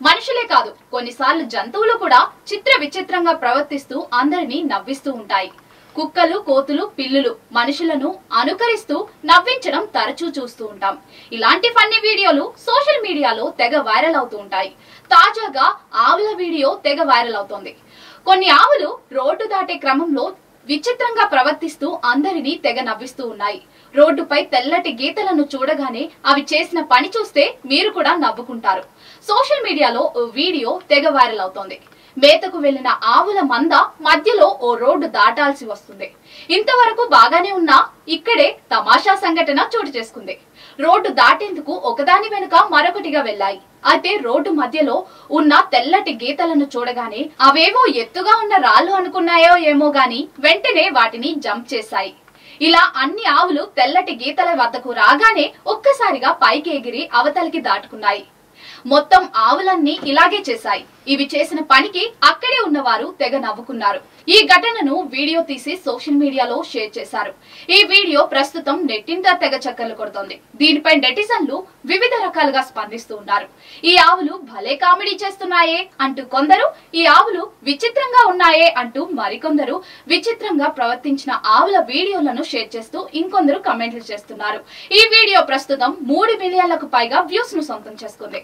మనుషులే కాదు కొన్నిసార్లు జంతువులు కూడా చిత్ర విచిత్రంగా ప్రవర్తిస్తూ అందరినీ నవ్విస్తూ ఉంటాయి. కుక్కలు, కోతులు, పిల్లులు మనుషులను అనుకరిస్తూ నవ్వించడం తరచూ చూస్తూ ఉంటాం. ఇలాంటి ఫన్నీ వీడియోలు సోషల్ మీడియాలో తెగ వైరల్ అవుతూ ఉంటాయి. తాజాగా ఆవుల వీడియో తెగ వైరల్ అవుతోంది. కొన్ని ఆవులు రోడ్డు దాటే క్రమంలో విచిత్రంగా ప్రవర్తిస్తూ అందరినీ తెగ నవ్విస్తూ ఉన్నాయి. రోడ్డుపై తెల్లటి గీతలను చూడగానే అవి చేసిన పని చూస్తే మీరు కూడా నవ్వుకుంటారు. సోషల్ మీడియాలో ఓ వీడియో తెగ వైరల్ అవుతోంది. మేతకు వెళ్లిన ఆవుల మంద మధ్యలో ఓ రోడ్డు దాటాల్సి వస్తుంది. ఇంతవరకు బాగానే ఉన్నా ఇక్కడే తమాషా సంఘటన చోటు చేసుకుంది. రోడ్డు దాటేందుకు ఒకదాని వెనుక మరొకటిగా వెళ్లాయి. అయితే రోడ్డు మధ్యలో ఉన్న తెల్లటి గీతలను చూడగానే అవేమో ఎత్తుగా ఉన్న రాళ్లు అనుకున్నాయో ఏమో గాని వెంటనే వాటిని జంప్ చేశాయి. ఇలా అన్ని ఆవులు తెల్లటి గీతల వద్దకు రాగానే ఒక్కసారిగా పైకి ఎగిరి అవతలికి దాటుకున్నాయి. మొత్తం ఆవులన్నీ ఇలాగే చేశాయి. ఇవి చేసిన పనికి అక్కడే ఉన్నవారు తెగ నవ్వుకున్నారు. ఈ ఘటనను వీడియో తీసి సోషల్ మీడియాలో షేర్ చేశారు. ఈ వీడియో ప్రస్తుతం నెట్టింట తెగ చక్కర్లు కొడుతోంది. దీనిపై నెటిజన్లు వివిధ రకాలుగా స్పందిస్తూ ఉన్నారు. ఈ ఆవులు భలే కామెడీ చేస్తున్నాయే అంటూ కొందరు, ఈ ఆవులు విచిత్రంగా ఉన్నాయే అంటూ మరికొందరు విచిత్రంగా ప్రవర్తించిన ఆవుల వీడియోలను షేర్ చేస్తూ ఇంకొందరు కమెంట్లు చేస్తున్నారు. ఈ వీడియో ప్రస్తుతం 3 మిలియన్లకు పైగా వ్యూస్ ను సొంతం చేసుకుంది.